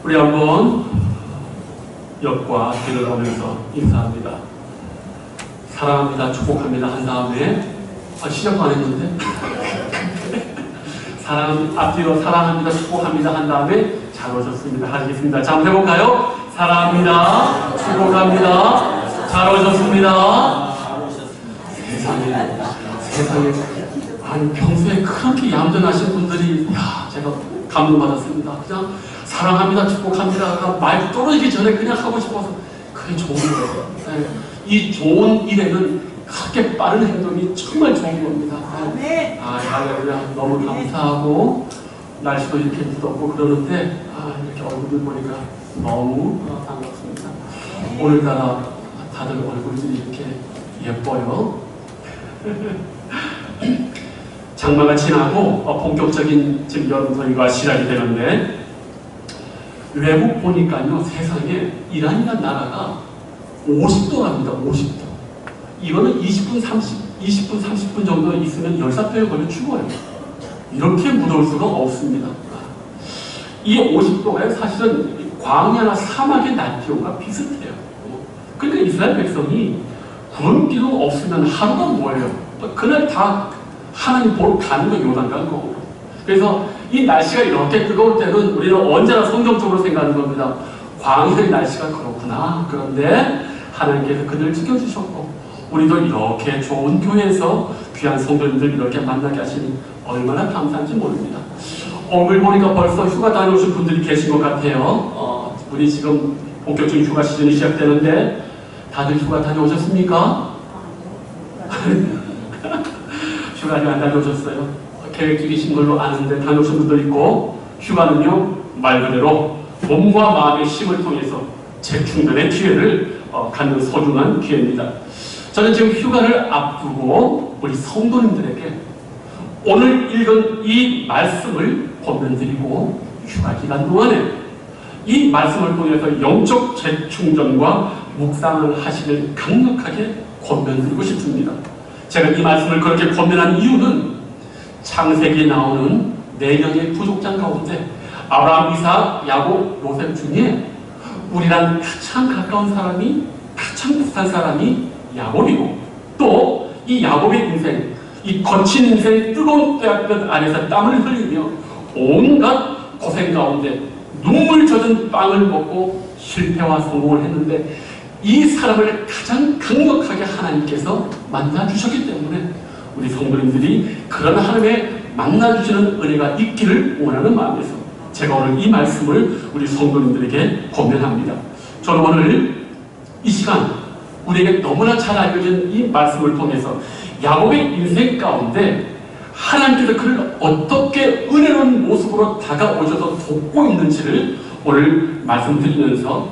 우리 한번 옆과 뒤를 보면서 인사합니다. 사랑합니다, 축복합니다 한 다음에 시작도 안 했는데 앞뒤로 사랑합니다, 축복합니다 한 다음에 잘 오셨습니다 하시겠습니다. 자, 한번 해볼까요? 사랑합니다, 축복합니다, 잘 오셨습니다. 세상에 아니 평소에 그렇게 얌전하신 분들이 제가 감동받았습니다. 그냥 사랑합니다, 축복합니다 말 떨어지기 전에 그냥 하고 싶어서 그게 좋은 거예요. 네. 이 좋은 일에는 그렇게 빠른 행동이 정말 좋은 겁니다. 네. 할렐루야. 너무 감사하고 날씨도 이렇게 무덥고 그러는데 이렇게 얼굴을 보니까 너무 반갑습니다. 오늘따라 다들 얼굴들이 이렇게 예뻐요. 장마가 지나고 본격적인 지금 여름더위가 시작이 되는데 외국 보니까요, 세상에 이란이라는 나라가 50도랍니다. 50도. 이거는 20분 30분 정도 있으면 열사병에 걸려 죽어요. 이렇게 무더울 수가 없습니다. 이 50도가 사실은 광야나 사막의 낮 기온과 비슷해요. 그러니까 이스라엘 백성이 구름기도 없으면 하루가 뭐예요? 그날 다 하나님 보러 가는 거 요단강 거고. 그래서 이 날씨가 이렇게 뜨거울 때는 우리는 언제나 성경적으로 생각하는 겁니다. 광야의 날씨가 그렇구나. 그런데 하나님께서 그들을 지켜주셨고 우리도 이렇게 좋은 교회에서 귀한 성도님들 이렇게 만나게 하시니 얼마나 감사한지 모릅니다. 얼굴 보니까 벌써 휴가 다녀오신 분들이 계신 것 같아요. 우리 지금 본격적인 휴가 시즌이 시작되는데 다들 휴가 다녀오셨습니까? 휴가를 안 다녀오셨어요? 계획 중이신 걸로 아는데 다녀오신 분도 있고 휴가는요 말 그대로 몸과 마음의 힘을 통해서 재충전의 기회를 갖는 소중한 기회입니다. 저는 지금 휴가를 앞두고 우리 성도님들에게 오늘 읽은 이 말씀을 권면드리고 휴가 기간 동안에 이 말씀을 통해서 영적 재충전과 묵상을 하시길 강력하게 권면드리고 싶습니다. 제가 이 말씀을 그렇게 권면한 이유는 창세기에 나오는 4명의 부족장 가운데 아브라함, 이삭, 야곱, 요셉 중에 우리랑 가장 가까운 사람이, 가장 비슷한 사람이 야곱이고 또 이 야곱의 인생, 이 거친 인생 뜨거운 뙤약볕 안에서 땀을 흘리며 온갖 고생 가운데 눈물 젖은 빵을 먹고 실패와 성공을 했는데 이 사람을 가장 강력하게 하나님께서 만나주셨기 때문에 우리 성도님들이 그런 하나님의 만나주시는 은혜가 있기를 원하는 마음에서 제가 오늘 이 말씀을 우리 성도님들에게 권면합니다. 저는 오늘 이 시간 우리에게 너무나 잘 알려진 이 말씀을 통해서 야곱의 인생 가운데 하나님께서 그를 어떻게 은혜로운 모습으로 다가오셔서 돕고 있는지를 오늘 말씀드리면서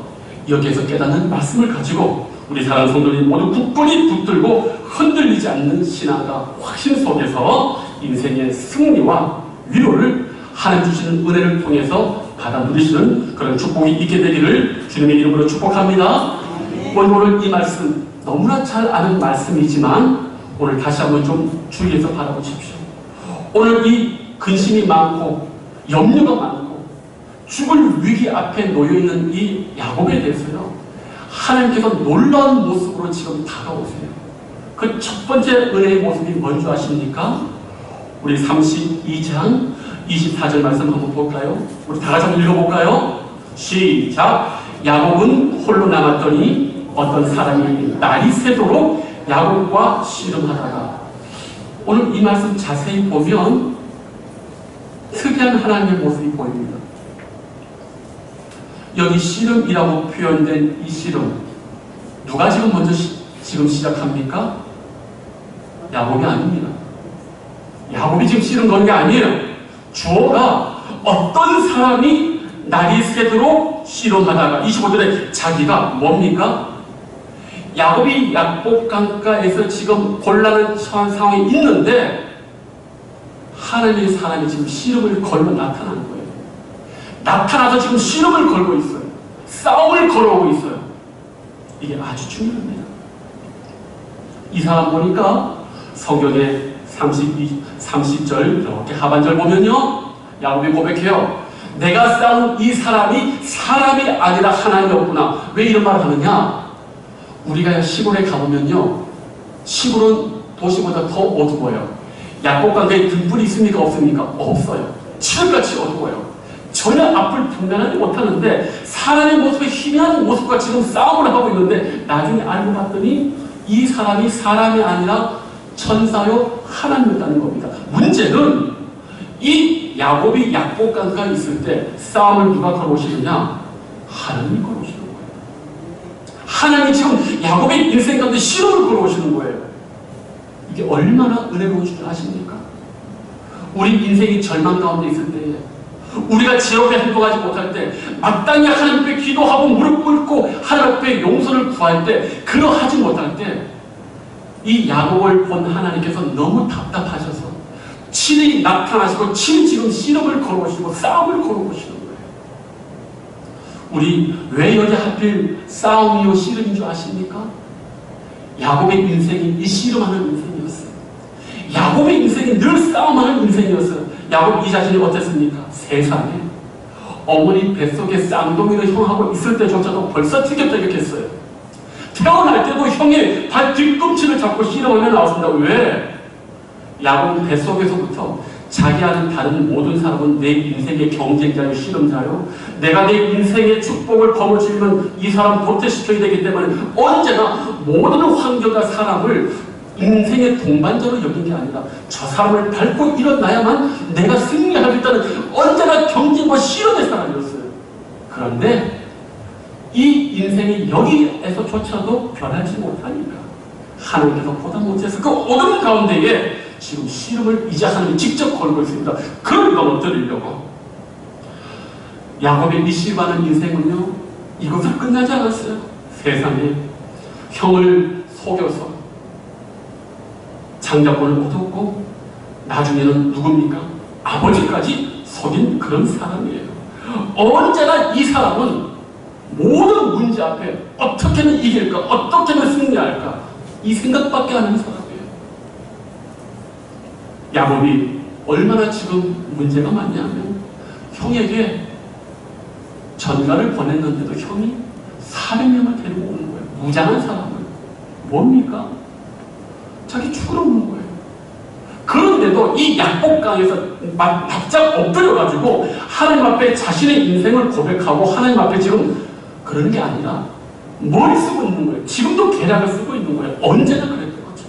여기에서 깨닫는 말씀을 가지고 우리 사랑하는 성도님 모두 굳건히 붙들고 흔들리지 않는 신앙과 확신 속에서 인생의 승리와 위로를 하나님 주시는 은혜를 통해서 받아 누리시는 그런 축복이 있게 되기를 주님의 이름으로 축복합니다. 오늘 이 말씀 너무나 잘 아는 말씀이지만 오늘 다시 한번 좀 주의해서 바라보십시오. 오늘 이 근심이 많고 염려가 많고 죽을 위기 앞에 놓여있는 이 야곱에 대해서요 하나님께서 놀라운 모습으로 지금 다가오세요. 그 첫 번째 은혜의 모습이 뭔지 아십니까? 우리 32장 24절 말씀 한번 볼까요? 우리 다 같이 한번 읽어볼까요? 시작! 야곱은 홀로 남았더니 어떤 사람이 날이 새도록 야곱과 씨름하다가 오늘 이 말씀 자세히 보면 특이한 하나님의 모습이 보입니다. 여기 씨름이라고 표현된 이 씨름 누가 지금 먼저 지금 시작합니까? 야곱이 아닙니다. 야곱이 지금 씨름 거는 게 아니에요. 주어가 어떤 사람이 날이 새도록 씨름하다가 25절에 자기가 뭡니까? 야곱이 약복 강가에서 지금 곤란한 처한 상황이 있는데 하나님의 사람이 지금 씨름을 걸고 나타나는 거예요. 나타나서 지금 씨름을 걸고 있어요. 싸움을 걸어오고 있어요. 이게 아주 중요합니다. 이 사람 보니까 성경의 30절 이렇게 하반절 보면요 야곱이 고백해요. 내가 싸운 이 사람이 사람이 아니라 하나님이었구나. 왜 이런 말을 하느냐? 우리가 시골에 가보면요, 시골은 도시보다 더 어두워요. 약복강가에 등불이 있습니까? 없습니까? 없어요. 칠흑같이 어두워요. 전혀 앞을 분간하지 못하는데 사람의 모습에 희미한 모습과 지금 싸움을 하고 있는데 나중에 알고 봤더니 이 사람이 사람이 아니라 천사요 하나님이었다는 겁니다. 문제는 이 야곱이 약복강가에 있을 때 싸움을 누가 걸어오시느냐? 하나님이 걸어오시는 거예요. 하나님이 지금 야곱의 인생 가운데 시험을 걸어오시는 거예요. 이게 얼마나 은혜로운 줄 아십니까? 우리 인생이 절망 가운데 있을 때에, 우리가 지혜롭게 행동하지 못할 때, 마땅히 하나님 앞에 기도하고 무릎 꿇고 하나님 앞에 용서를 구할 때, 그러하지 못할 때, 이 야곱을 본 하나님께서 너무 답답하셔서 친히 나타나시고 친히 지금 시험을 걸어오시고 싸움을 걸어오시는 거예요. 우리 왜 여기 하필 싸움이요 씨름인 줄 아십니까? 야곱의 인생이 이 씨름하는 인생이었어요. 야곱의 인생이 늘 싸움하는 인생이었어요. 야곱 이 자신이 어땠습니까? 세상에 어머니 뱃속에 쌍둥이를 형하고 있을 때조차도 벌써 티격태격했어요. 태어날 때도 형의 발 뒤꿈치를 잡고 씨름하며 나왔습니다. 왜? 야곱 뱃속에서부터 자기와는 다른 모든 사람은 내 인생의 경쟁자요, 씨름자요. 내가 내 인생의 축복을 거머쥐면 이 사람 도태시켜야 되기 때문에 언제나 모든 환경과 사람을 인생의 동반자로 여긴 게 아니라 저 사람을 밟고 일어나야만 내가 승리하겠다는 언제나 경쟁과 씨름의 사람이었어요. 그런데 이 인생이 여기에서조차도 변하지 못하니까 하나님께서 보다 못해서 그 어둠 가운데에 지금 씨름을 이제 하나님이 직접 걸고 있습니다. 그걸 넘어뜨리려고. 야곱의 이 씨름하는 인생은요, 이것으로 끝나지 않았어요. 세상에 형을 속여서 장자권을 얻었고 나중에는 누굽니까? 아버지까지 속인 그런 사람이에요. 언제나 이 사람은 모든 문제 앞에 어떻게 하면 이길까? 어떻게 하면 승리할까? 이 생각밖에 안 하는 사람이에요. 야곱이 얼마나 지금 문제가 많냐면 형에게 전가를 보냈는데도 형이 400명을 데리고 오는 거예요. 무장한 사람을. 뭡니까? 자기 죽으러 오는 거예요. 그런데도 이 약복강에서 바짝 엎드려가지고 하나님 앞에 자신의 인생을 고백하고 하나님 앞에 지금 그러는 게 아니라 뭘 쓰고 있는 거예요? 지금도 계략을 쓰고 있는 거예요. 언제나 그랬던 거죠.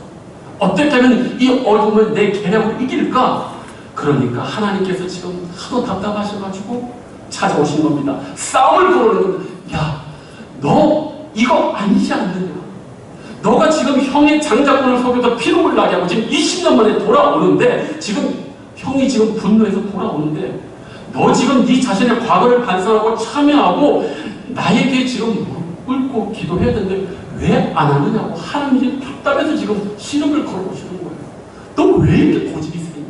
어떻게 하면 이 어둠을 내 계략으로 이길까? 그러니까 하나님께서 지금 하도 답답하셔가지고 찾아오신 겁니다. 싸움을 걸어오는, 야, 너 이거 아니지 않느냐? 너가 지금 형의 장자권을 속여서 피눈물 나게 하고 지금 20년 만에 돌아오는데, 지금 형이 지금 분노해서 돌아오는데, 너 지금 네 자신의 과거를 반성하고 참여하고 나에게 지금 무릎 꿇고 기도해야 되는데 왜 안 하느냐고 하나님이 답답해서 지금 시름을 걸어오시는 거예요. 너 왜 이렇게 고집이 세냐?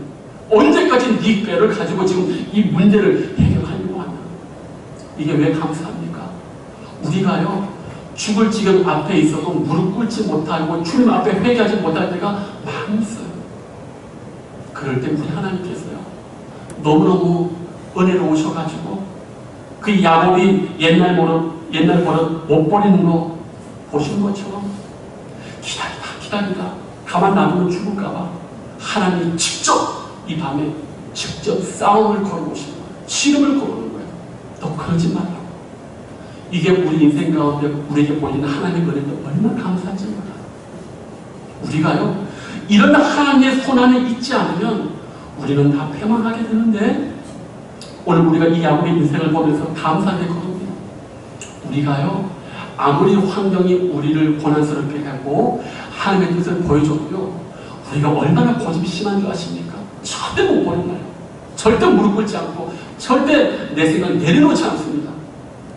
언제까지 네 꾀를 가지고 지금 이 문제를 해결하려고 하냐? 이게 왜 감사합니까? 우리가요, 죽을 지경 앞에 있어도 무릎 꿇지 못하고 주님 앞에 회개하지 못할 때가 많이 있어요. 그럴 때 우리 하나님께서요, 너무너무 은혜로우셔가지고 그 야곱이 옛날 버릇 못 버리는 거 보신 것처럼 기다리다 가만 놔두면 죽을까봐 하나님이 직접 이 밤에 직접 싸움을 걸어오시는 거예요. 시름을 걸어오는 거예요. 너 그러지 말라고. 이게 우리 인생 가운데 우리에게 보이는 하나님의 은혜도 얼마나 감사한지 몰라요. 우리가요, 이런 하나님의 손안에 있지 않으면 우리는 다 패망하게 되는데, 오늘 우리가 이 야곱의 인생을 보면서 감사했거든요. 우리가요, 아무리 환경이 우리를 고난스럽게 하고 하나님의 뜻을 보여줘도요, 우리가 얼마나 고집이 심한 줄 아십니까? 절대 못 버린다요. 절대 무릎 꿇지 않고 절대 내 생각을 내려놓지 않습니다.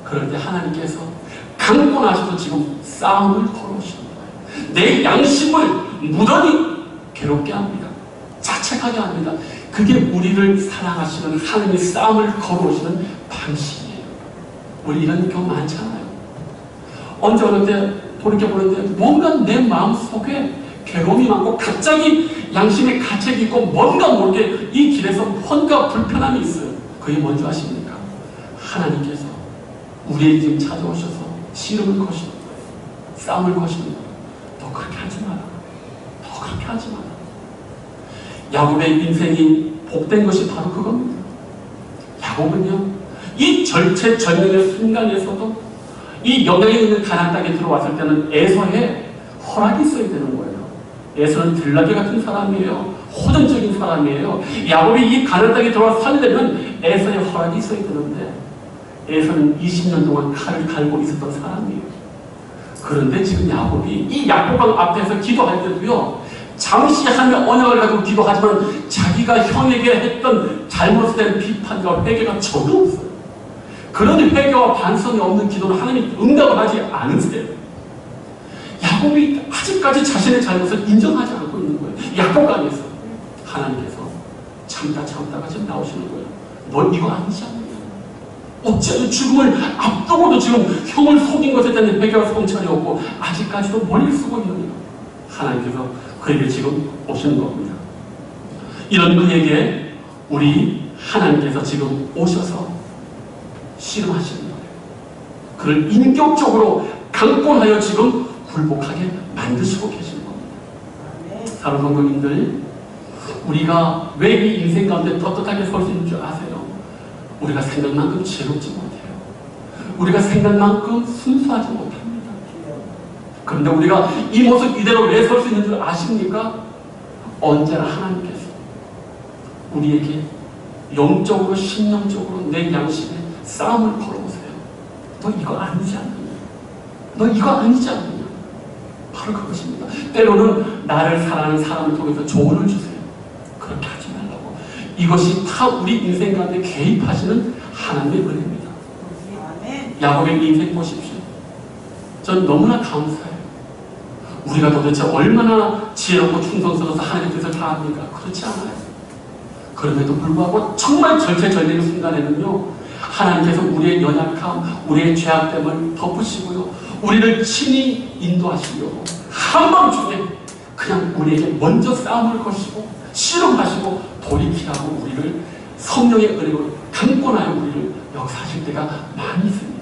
그럴 때 하나님께서 강권하셔서 지금 싸움을 걸어오시는 거예요. 내 양심을 무던히 괴롭게 합니다. 자책하게 합니다. 그게 우리를 사랑하시는 하나님의 싸움을 걸어오시는 방식이에요. 우리 이런 경우 많잖아요. 언제 어느 때 돌이켜보는데 뭔가 내 마음속에 괴로움이 많고 갑자기 양심에 가책이 있고 뭔가 모르게 이 길에서 뭔가 불편함이 있어요. 그게 뭔지 아십니까? 하나님께서 우리에게 지금 찾아오셔서 씨름을 거시는 거예요. 싸움을 거시는 거예요. 너 그렇게 하지 마라. 너 그렇게 하지 마라. 야곱의 인생이 복된 것이 바로 그겁니다. 야곱은요, 이 절체절명의 순간에서도 이 영향이 있는 가나안 땅에 들어왔을 때는 에서의 허락이 있어야 되는 거예요. 에서는 들나귀 같은 사람이에요. 호전적인 사람이에요. 야곱이 이 가나안 땅에 들어와서 살려면 에서의 허락이 있어야 되는데 에서는 20년 동안 칼을 갈고 있었던 사람이에요. 그런데 지금 야곱이 이 야곱강 앞에서 기도할 때도요, 잠시 하며 언약을 가지고 기도하지만 자기가 형에게 했던 잘못에 대한 비판과 회개가 전혀 없어요. 그런 회개와 반성이 없는 기도는 하나님이 응답을 하지 않으세요. 야곱이 아직까지 자신의 잘못을 인정하지 않고 있는 거예요. 야곱강에서 하나님께서 참다가 지금 나오시는 거예요. 너 이거 아니지 않느냐? 어째서 죽음을 앞두고도 지금 형을 속인 것에 대한 회개와 성찰이 없고 아직까지도 머리를 쓰고 있느냐? 하나님께서 그에게 지금 오시는 겁니다. 이런 그에게 우리 하나님께서 지금 오셔서 씨름하시는 거예요. 그를 인격적으로 강권하여 지금 굴복하게 만드시고 계시는 겁니다. 사랑하는 성도님들, 우리가 왜 이 인생 가운데 떳떳하게 설 수 있는 줄 아세요? 우리가 생각만큼 지혜롭지 못해요. 우리가 생각만큼 순수하지 못합니다. 그런데 우리가 이 모습 이대로 왜 설 수 있는 줄 아십니까? 언제나 하나님께서 우리에게 영적으로 심령적으로 내 양심에 싸움을 걸어보세요. 너 이거 아니지 않느냐? 너 이거 아니지 않느냐? 바로 그것입니다. 때로는 나를 사랑하는 사람을 통해서 조언을 주세요. 그렇게 하지 말라고. 이것이 다 우리 인생 가운데 개입하시는 하나님의 은혜입니다. 야곱의 인생 보십시오. 전 너무나 감사해요. 우리가 도대체 얼마나 지혜롭고 충성스러워서 하나님의 뜻을 다 합니까? 그렇지 않아요. 그럼에도 불구하고 정말 절체절명의 순간에는요, 하나님께서 우리의 연약함, 우리의 죄악됨을 덮으시고요, 우리를 친히 인도하시려고 한밤중에 그냥 우리에게 먼저 싸움을 거시고 씨름하시고 돌이키라고 우리를 성령의 은혜로 강권하여 우리를 역사하실 때가 많이 있습니다.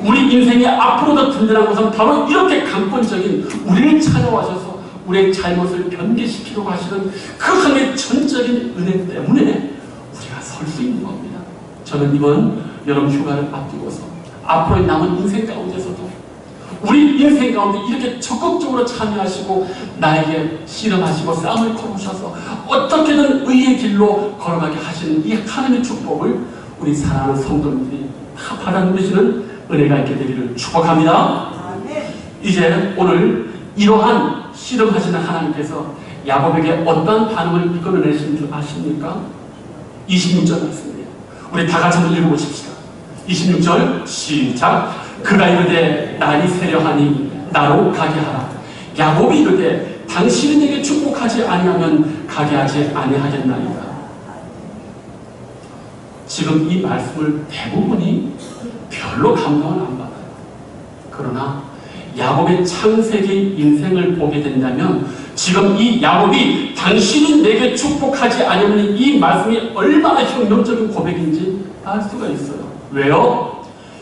우리 인생의 앞으로 더 든든한 것은 바로 이렇게 강권적인 우리를 찾아와셔서 우리의 잘못을 변개시키려고 하시는 그 하나님의 전적인 은혜 때문에 우리가 설 수 있는 겁니다. 저는 이번 여름 휴가를 앞두고서 앞으로 남은 인생 가운데서도 우리 인생 가운데 이렇게 적극적으로 참여하시고 나에게 씨름하시고 싸움을 걸으셔서 어떻게든 의의 길로 걸어가게 하시는 이 하나님의 축복을 우리 사랑하는 성도님들이 다 받아 누리시는 은혜가 있게 되기를 축복합니다. 이제 오늘 이러한 씨름하시는 하나님께서 야곱에게 어떤 반응을 이끌어내시는 줄 아십니까? 26절 말씀이에요. 우리 다 같이 한번 읽어보십시다. 26절 시작. 그가 이르되 날이 새려하니 나로 가게 하라. 야곱이 이르되 당신이 내게 축복하지 아니하면 가게 하지 아니하겠나이다. 지금 이 말씀을 대부분이 별로 감동을 안 받아요. 그러나 야곱의 창세기 인생을 보게 된다면 지금 이 야곱이 당신이 내게 축복하지 않으면 이 말씀이 얼마나 혁명적인 고백인지 알 수가 있어요. 왜요?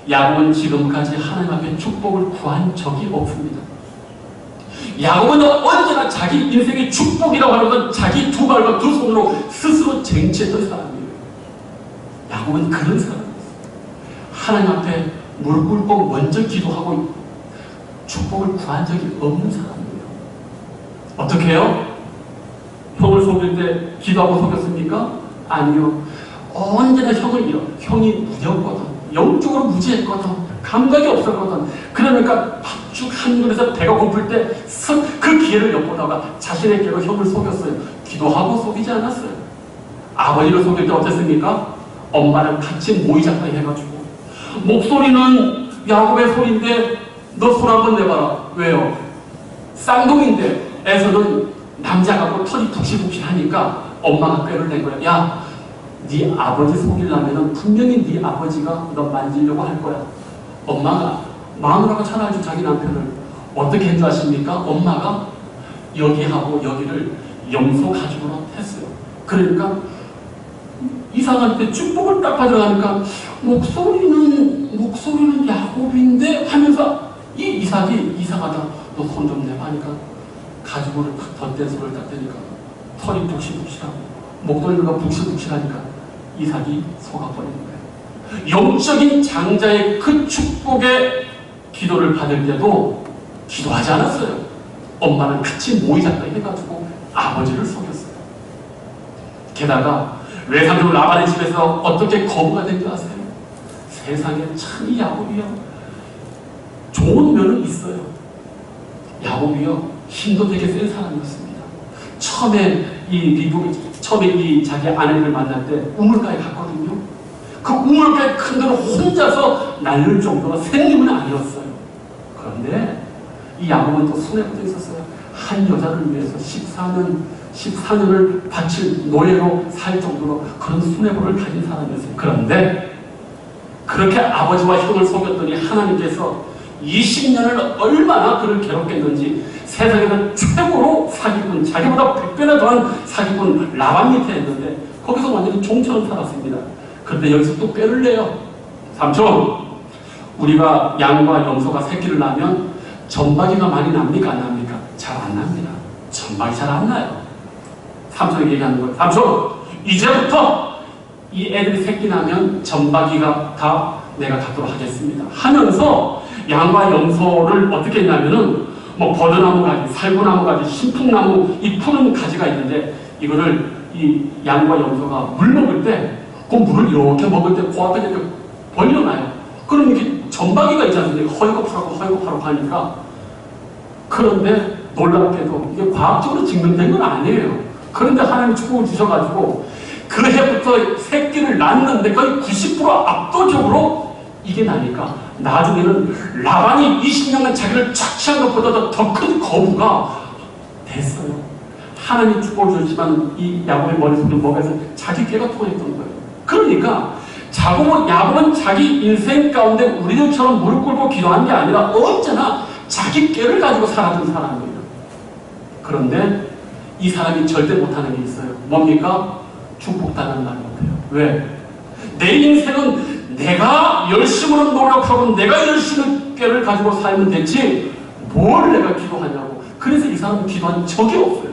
야곱은 지금까지 하나님 앞에 축복을 구한 적이 없습니다. 야곱은 언제나 자기 인생의 축복이라고 하는 건 자기 두 발과 두 손으로 스스로 쟁취했던 사람이에요. 야곱은 그런 사람이었어요. 하나님 앞에 무릎 꿇고 먼저 기도하고 축복을 구한 적이 없는 사람이에요. 어떻게 해요? 형을 속일 때 기도하고 속였습니까? 아니요. 언제나 형을 잃어. 형이 무졌거든. 영적으로 무지했거든. 감각이 없었거든. 그러니까 쭉 한 그릇에서 배가 고플 때 그 기회를 엿보다가 자신의 깨로 형을 속였어요. 기도하고 속이지 않았어요. 아버지를 속일 때 어땠습니까? 엄마랑 같이 모이자까 해가지고 목소리는 야곱의 소리인데 너 손 한번 내봐라. 왜요? 쌍둥이인데 에서는 남자 같고 털이 푹실푹실하니까 엄마가 꾀를 낸 거야. 야, 네 아버지 속이려면 분명히 네 아버지가 너 만지려고 할 거야. 엄마가 마누라가 잘 알죠. 자기 남편을 어떻게 했는지 아십니까? 엄마가 여기하고 여기를 염소 가죽으로 했어요. 그러니까 이삭한테 축복을 딱 받으려니까 목소리는 야곱인데 하면서 이 이삭이 이상하다. 너 손 좀 내봐 하니까 가죽을 덧댄 손을 딱 대니까 털이 북실북실하고 목도리가 북실북실하니까 이삭이 속아버린 거예요. 영적인 장자의 그 축복의 기도를 받을 때도 기도하지 않았어요. 엄마는 같이 모이자까 해가지고 아버지를 속였어요. 게다가 외삼촌 라반의 집에서 어떻게 거부가 된 줄 아세요? 세상에 참 이 야곱이요. 좋은 면은 있어요. 야곱이요. 힘도 되게 센 사람이었습니다. 처음에 이 자기 아내를 만날 때 우물가에 갔거든요. 그 우물가에 큰 데로 혼자서 날릴 정도로 생님은 아니었어요. 그런데 이 야곱은 또 손에 붙어 있었어요. 한 여자를 위해서 14년을 바칠 노예로 살 정도로 그런 수뇌부를 가진 사람이었어요. 그런데 그렇게 아버지와 형을 속였더니 하나님께서 20년을 얼마나 그를 괴롭겠는지 세상에서 최고로 사기꾼, 자기보다 100배나 더한 사기꾼 라반 밑에 했는데 거기서 완전히 종처럼 살았습니다. 그런데 여기서 또 꾀를 내요. 삼촌, 우리가 양과 염소가 새끼를 낳으면 점박이가 많이 납니까? 안 납니까? 잘 안 납니다. 점박이 잘 안 나요. 삼촌에게 얘기하는 거예요. 삼촌, 이제부터 이 애들이 새끼 나면 점박이가 다 내가 갖도록 하겠습니다. 하면서 양과 염소를 어떻게 했냐면은 뭐 버드나무 가지, 살구나무 가지, 신풍나무 이 푸른 가지가 있는데 이거를 이 양과 염소가 물 먹을 때 그 물을 이렇게 먹을 때 그 앞에 이렇게 벌려놔요. 그럼 이렇게 점박이가 있지 않습니까? 허이고파라고 하니까. 그런데 놀랍게도 이게 과학적으로 증명된 건 아니에요. 그런데 하나님이 축복을 주셔가지고 그 해부터 새끼를 낳는데 거의 90% 압도적으로 이게 나니까 나중에는 라반이 20년간 자기를 착취한 것보다도 더 큰 거부가 됐어요. 하나님이 축복을 주시지만 이 야곱의 머릿속에 뭐가 있어요? 자기 꾀가 통했던 거예요. 그러니까 야곱은 자기 인생 가운데 우리들처럼 무릎 꿇고 기도한 게 아니라 언제나 자기 꾀를 가지고 살았던 사람이에요. 그런데 이 사람이 절대 못하는 게 있어요. 뭡니까? 축복당하는 말 못해요. 왜? 내 인생은 내가 열심으로 노력하고 내가 열심히 꾀를 가지고 살면 됐지 뭘 내가 기도하냐고. 그래서 이 사람은 기도한 적이 없어요.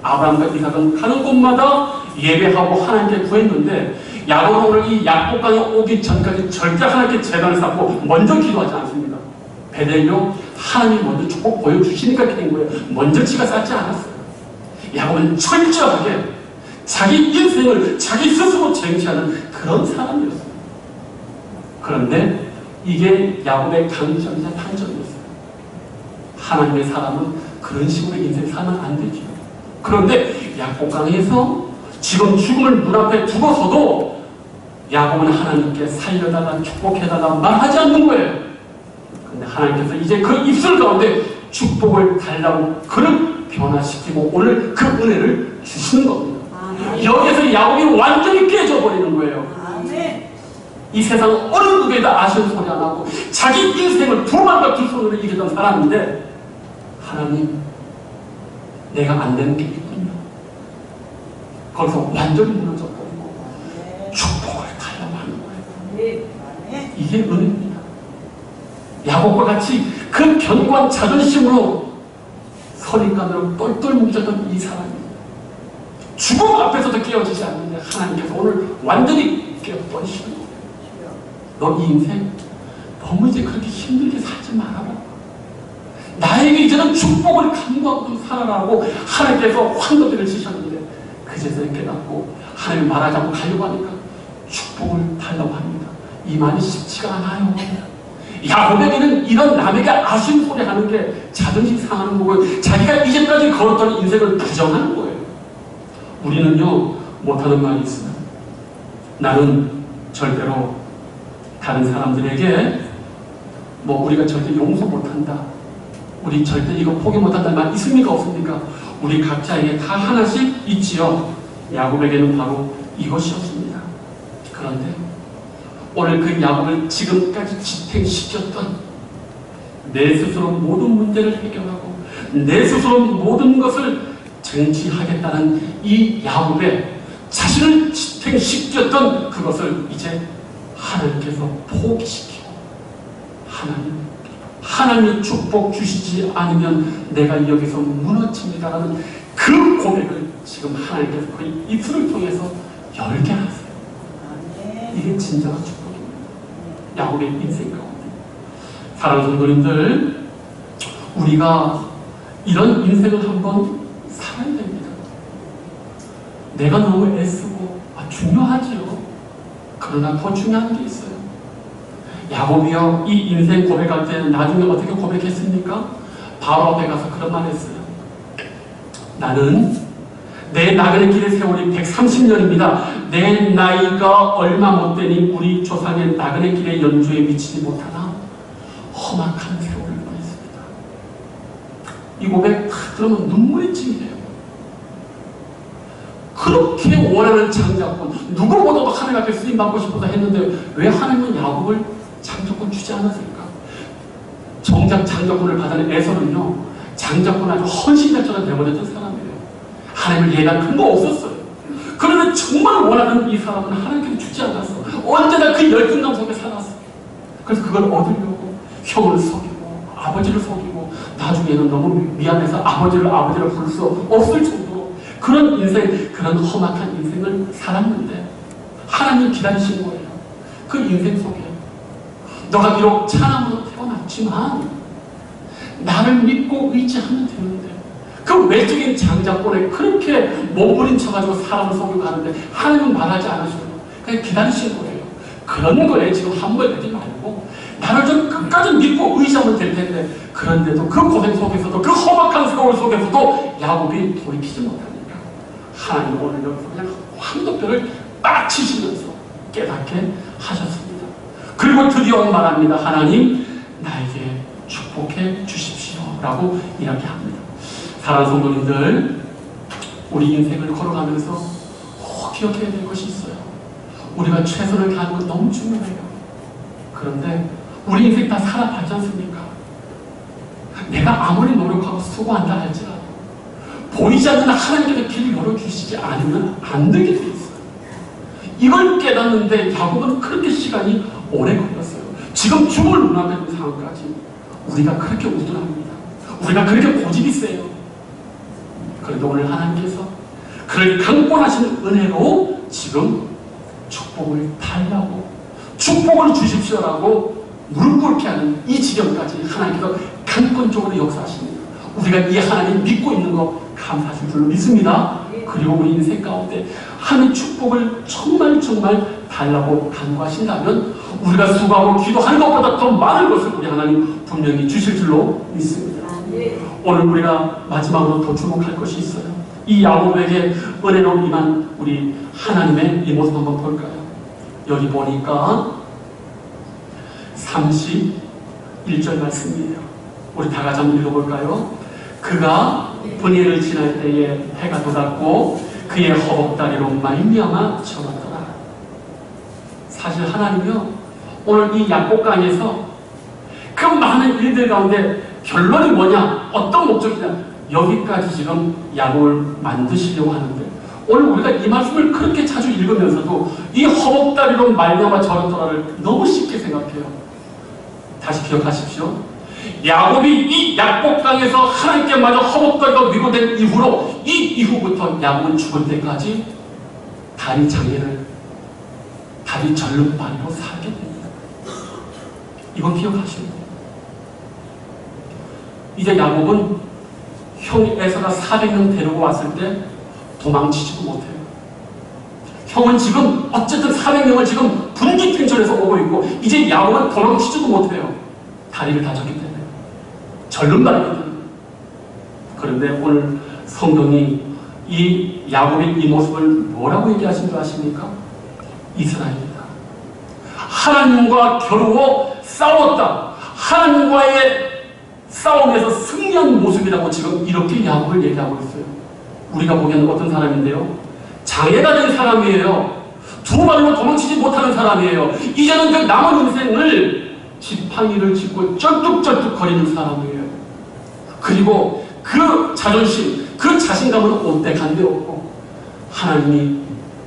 아브라함과 이삭은 가는 곳마다 예배하고 하나님께 구했는데 야곱은 오늘 이 약복강에 오기 전까지 절대 하나님께 제단을 쌓고 먼저 기도하지 않습니다. 베델요 하나님이 먼저 축복 보여주시니까 된 거예요. 먼저 지가 쌓지 않았어요. 야곱은 철저하게 자기 인생을 자기 스스로 쟁취하는 그런 사람이었어요. 그런데 이게 야곱의 강점이자 단점이었어요. 하나님의 사람은 그런 식으로 인생 살면 안 되죠. 그런데 약복강에서 지금 죽음을 눈앞에 두고서도 야곱은 하나님께 살려달라 축복해달라 말하지 않는 거예요. 그런데 하나님께서 이제 그 입술 가운데 축복을 달라고 그를 변화시키고 오늘 그 은혜를 주시는 겁니다. 여기에서 야곱이 완전히 깨져버리는 거예요. 이 세상 어느 누구에다 아쉬운 소리 안 하고 자기 인생을 두 발과 두 손으로 이기던 사람인데 하나님 내가 안 되는 게 있군요. 거기서 완전히 무너져버리고 축복을 달라고 하는 거예요. 이게 은혜입니다. 야곱과 같이 그 견고한 자존심으로 선인간으로 똘똘 뭉쳤던 이 사람이 죽음 앞에서도 깨어지지 않는데 하나님께서 오늘 완전히 깨어버리시는 거예요. 너 이 인생 너무 이제 그렇게 힘들게 살지 말아라. 나에게 이제는 축복을 간구하고 살아라고 하나님께서 황도들을 주셨는데 그제서야 깨닫고 하나님 말하지 않고 가려고 하니까 축복을 달라고 합니다. 이 말이 쉽지가 않아요. 야곱에게는 이런 남에게 아쉬운 소리 하는 게 자존심 상하는 거고요. 자기가 이제까지 걸었던 인생을 부정하는 거예요. 우리는요 못하는 말이 있어요. 나는 절대로 다른 사람들에게 뭐 우리가 절대 용서 못한다. 우리 절대 이거 포기 못한다는 말 있습니까? 없습니까? 우리 각자에게 다 하나씩 있지요. 야곱에게는 바로 이것이었습니다. 그런데 오늘 그 야곱을 지금까지 지탱시켰던 내 스스로 모든 문제를 해결하고 내 스스로 모든 것을 쟁취하겠다는 이 야곱의 자신을 지탱 생식기였던 그것을 이제 하나님께서 포기시키고 하나님이 축복 주시지 않으면 내가 여기서 무너집니다라는 그 고백을 지금 하나님께서 그 입술을 통해서 열게 하세요. 이게 진정한 축복입니다. 야곱의 인생 가운데. 사랑하는 성도님들, 우리가 이런 인생을 한번 살아야 됩니다. 내가 너무 애쓰고 중요하지요. 그러나 더 중요한 게 있어요. 야곱이요, 이 인생 고백할 때 나중에 어떻게 고백했습니까? 바로 앞에 가서 그런 말 했어요. 나는 내 나그네 길의 세월이 130년입니다. 내 나이가 얼마 못 되니 우리 조상의 나그네 길의 연주에 미치지 못하나 험악한 세월을 보냈습니다. 이 고백 다 들으면 눈물이 찡해요. 그렇게 원하는 장자권, 누구보다도 하나님 앞에 쓰임받고 싶어서 했는데 왜 하나님은 야곱을 장자권 주지 않았을까? 정작 장자권을 받은 에서는요, 장자권 아주 헌신자처럼 내버렸던 사람이에요. 하나님을 예단 근거 없었어요. 그런데 정말 원하는 이 사람은 하나님께서 주지 않았어. 언제나 그 열등감 속에 살았어. 그래서 그걸 얻으려고 형을 속이고 아버지를 속이고 나중에는 너무 미안해서 아버지를 부를 수 없을 정도로 그런 인생, 그런 험악한 인생을 살았는데 하나님 기다리신 거예요. 그 인생 속에 너가 비록 차남으로 태어났지만 나를 믿고 의지하면 되는데 그 외적인 장자권에 그렇게 몸부림쳐가지고 사람을 속이고 가는데 하나님은 말하지 않으셔요. 그냥 기다리신 거예요. 그런 거에 지금 함몰되지 말고 나를 좀 끝까지 믿고 의지하면 될 텐데 그런데도 그 고생 속에서도 그 험악한 세월 속에서도 야곱이 돌이키지 못하니까 하나님 오늘 여기서 그냥 황도뼈를 빡 치시면서 깨닫게 하셨습니다. 그리고 드디어 말합니다. 하나님 나에게 축복해 주십시오 라고 이야기합니다. 사랑하는 성도님들, 우리 인생을 걸어가면서 꼭 기억해야 될 것이 있어요. 우리가 최선을 다하는 건 너무 중요해요. 그런데 우리 인생 다 살아봤지 않습니까? 내가 아무리 노력하고 수고한다 할지라도 보이지 않는 하나님께서 길을 열어주시지 않으면 안 되게 돼 있어요. 이걸 깨닫는데 야곱은 그렇게 시간이 오래 걸렸어요. 지금 죽을 눈앞에 있는 상황까지 우리가 그렇게 우둔합니다. 우리가 그렇게 고집이 세요. 그런데 오늘 하나님께서 그를 강권하신 은혜로 지금 축복을 달라고 축복을 주십시오라고 무릎 꿇게 하는 이 지경까지 하나님께서 강권적으로 역사하십니다. 우리가 이 하나님 믿고 있는 거 감사하실 줄로 믿습니다. 그리고 우리 인생 가운데 하나님의 축복을 정말 달라고 간구하신다면 우리가 수고하고 기도하는 것보다 더 많은 것을 우리 하나님 분명히 주실 줄로 믿습니다. 오늘 우리가 마지막으로 더 주목할 것이 있어요. 이 야곱에게 은혜로 임한 우리 하나님의 이 모습 한번 볼까요? 여기 보니까 31절 말씀이에요. 우리 다 같이 한번 읽어볼까요? 그가 분예를 지날 때에 해가 돋았고 그의 허벅다리로 말미암아 저었더라. 사실 하나님이요, 오늘 이 약복강에서 그 많은 일들 가운데 결론이 뭐냐, 어떤 목적이냐, 여기까지 지금 야곱을 만드시려고 하는데 오늘 우리가 이 말씀을 그렇게 자주 읽으면서도 이 허벅다리로 말미암아 저었더라를 너무 쉽게 생각해요. 다시 기억하십시오. 야곱이 이 약복강에서 하나님께 맞아 허벅다리가 위로된 이후로 이 이후부터 야곱은 죽을 때까지 다리 장애를 다리 절름발이로 살게 됩니다. 이건 기억하시면 돼요. 이제 야곱은 형 에서가 400명 데리고 왔을 때 도망치지도 못해요. 형은 지금 어쨌든 400명을 지금 분기탱전에서 오고 있고 이제 야곱은 도망치지도 못해요. 다리를 다쳤기 때문에 절름발이거든요. 그런데 오늘 성경이 이 야곱의 이 모습을 뭐라고 얘기하신 줄 아십니까? 이스라엘이다. 하나님과 겨루어 싸웠다. 하나님과의 싸움에서 승리한 모습이라고 지금 이렇게 야곱을 얘기하고 있어요. 우리가 보기에는 어떤 사람인데요? 장애가 된 사람이에요. 두 발로 도망치지 못하는 사람이에요. 이제는 그 남은 인생을 지팡이를 짚고 쩔뚝쩔뚝 거리는 사람이에요. 그리고 그 자존심, 그 자신감은 온데간데 없고 하나님이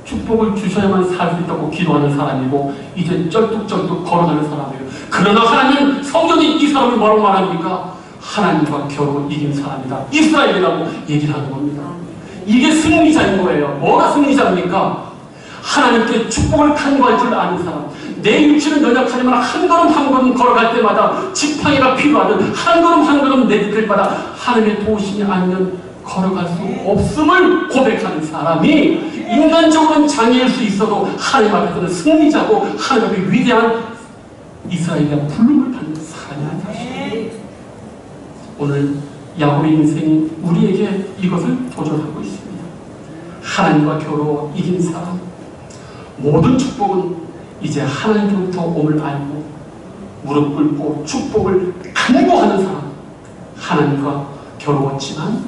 축복을 주셔야만 살 수 있다고 기도하는 사람이고 이제 쩔뚝쩔뚝 걸어가는 사람이에요. 그러나 하나님 성경이 이 사람을 뭐라고 말합니까? 하나님과 겨루 이긴 사람이다. 이스라엘이라고 얘기를 하는 겁니다. 이게 승리자인 거예요. 뭐가 승리자입니까? 하나님께 축복을 간구할 줄 아는 사람. 내 육신은 연약하지만 한 걸음 한 걸음 걸어갈 때마다 지팡이가 필요하든 한 걸음 한 걸음 내딛을 때마다 하나님의 도우심이 아니면 걸어갈 수 없음을 고백하는 사람이 인간적으로는 장애일 수 있어도 하나님 앞에서는 승리자고 하나님 앞에 위대한 이스라엘의 부름을 받는 사람이 아니라 오늘 야곱의 인생이 우리에게 이것을 도전하고 있습니다. 하나님과 겨루 이긴 사람. 모든 축복은 이제 하나님으로부터 옴을 알고 무릎 꿇고 축복을 간구하는 사람. 하나님과 겨루었지만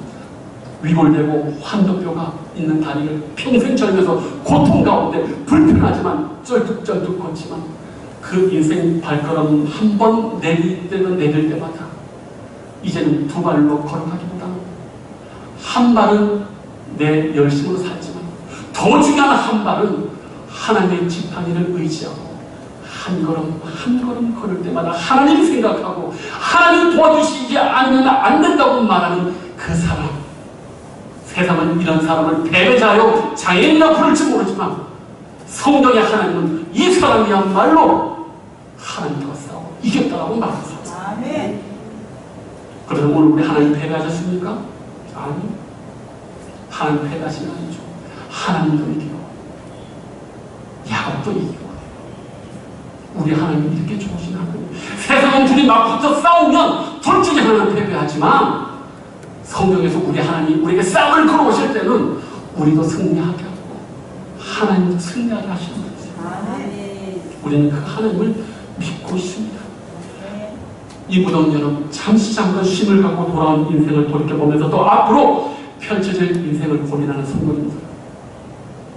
위골되고 환도뼈가 있는 다리를 평생 절면서 고통 가운데 불편하지만 쩔뚝쩔뚝 걷지만 그 인생 발걸음 한 번 내릴 때마다 이제는 두 발로 걸어가기보다 한 발은 내 열심으로 살지만 더 중요한 한 발은 하나님의 지팡이를 의지하고 한 걸음 한 걸음 걸을 때마다 하나님을 생각하고 하나님 도와주시지 않으면 안 된다고 말하는 그 사람. 세상은 이런 사람을 패배자요 장애인이라 부를지 모르지만 성경의 하나님은 이 사람이야말로 하나님과 싸워 이겼다라고 말합니다. 아멘. 그래서 오늘 우리 하나님 패배하셨습니까? 아니. 하나님 패배하신 거 아니죠. 하나님도 이기고 야곱도 이기고 우리 하나님이 이렇게 좋으신 하나님. 세상은 둘이 막 붙어 싸우면 둘 중에 하나는 패배하지만 성경에서 우리 하나님 우리에게 싸움을 걸어오실 때는 우리도 승리하게 하고 하나님도 승리하게 하시는 거예요. 우리는 그 하나님을 믿고 있습니다. 이 무더운 여름 잠깐 쉼을 갖고 돌아온 인생을 돌이켜보면서 또 앞으로 펼쳐질 인생을 고민하는 성도입니다.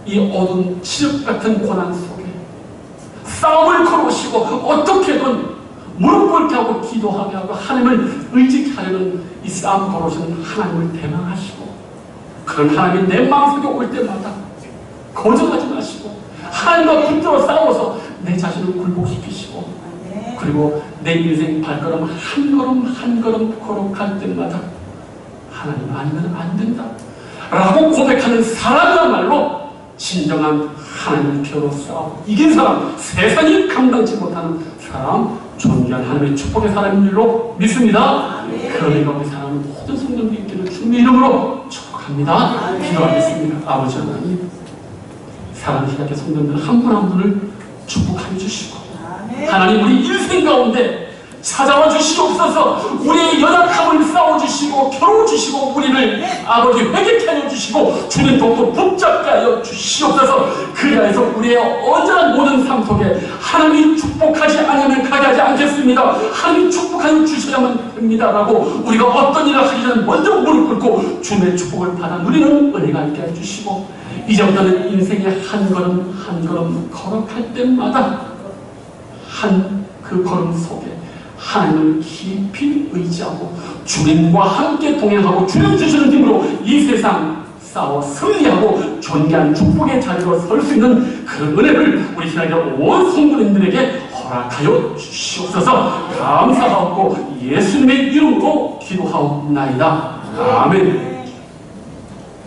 이 어두운 칠흑 같은 고난 속에 싸움을 걸어오시고 어떻게든 무릎 꿇게 하고 기도하게 하고 하나님을 의지케 하려는 이 싸움 걸어오시는 하나님을 대망하시고 그런 하나님이 내 마음속에 올 때마다 거절하지 마시고 하나님과 붙들어 싸워서 내 자신을 굴복시키시고 그리고 내 인생 발걸음 한 걸음 걸어갈 때마다 하나님 아니면 안 된다 라고 고백하는 사람이야말로 진정한 하나님을 겨루 싸워 이긴 사람, 세상이 감당치 못하는 사람, 존귀한 하나님의 축복의 사람인 줄로 믿습니다. 그러니까 우리 사람은 모든 성령들 있기를 주님의 이름으로 축복합니다. 기도하겠습니다. 아버지 하나님, 사랑 시작의 성령들 한 분 한 분을 축복하여 주시고 하나님 우리 인생 가운데 찾아와 주시옵소서. 우리의 연약함을 싸워주시고 겨루어주시고 우리를 아버지 회개케 하여 주시고 주님 독도 붙잡게 하여 주시옵소서. 그 자리에서 우리의 언제나 모든 삶 속에 하나님이 축복하지 않으면 가게 하지 않겠습니다. 하나님이 축복하여 주셔야만 됩니다 라고 우리가 어떤 일을 하기 전에 먼저 무릎 꿇고 주님의 축복을 받아 누리는 은혜가 있게 해주시고 이제부터는 인생의 한 걸음 한 걸음 걸어갈 때마다 한 그 걸음 속에 하나님을 깊이 의지하고 주님과 함께 동행하고 주님 주시는 힘으로 이 세상 싸워 승리하고 존귀한 축복의 자리로 설 수 있는 그런 은혜를 우리 신앙의 온 성도님들에게 허락하여 주시옵소서. 감사하고 예수님의 이름으로 기도하옵나이다. 아멘.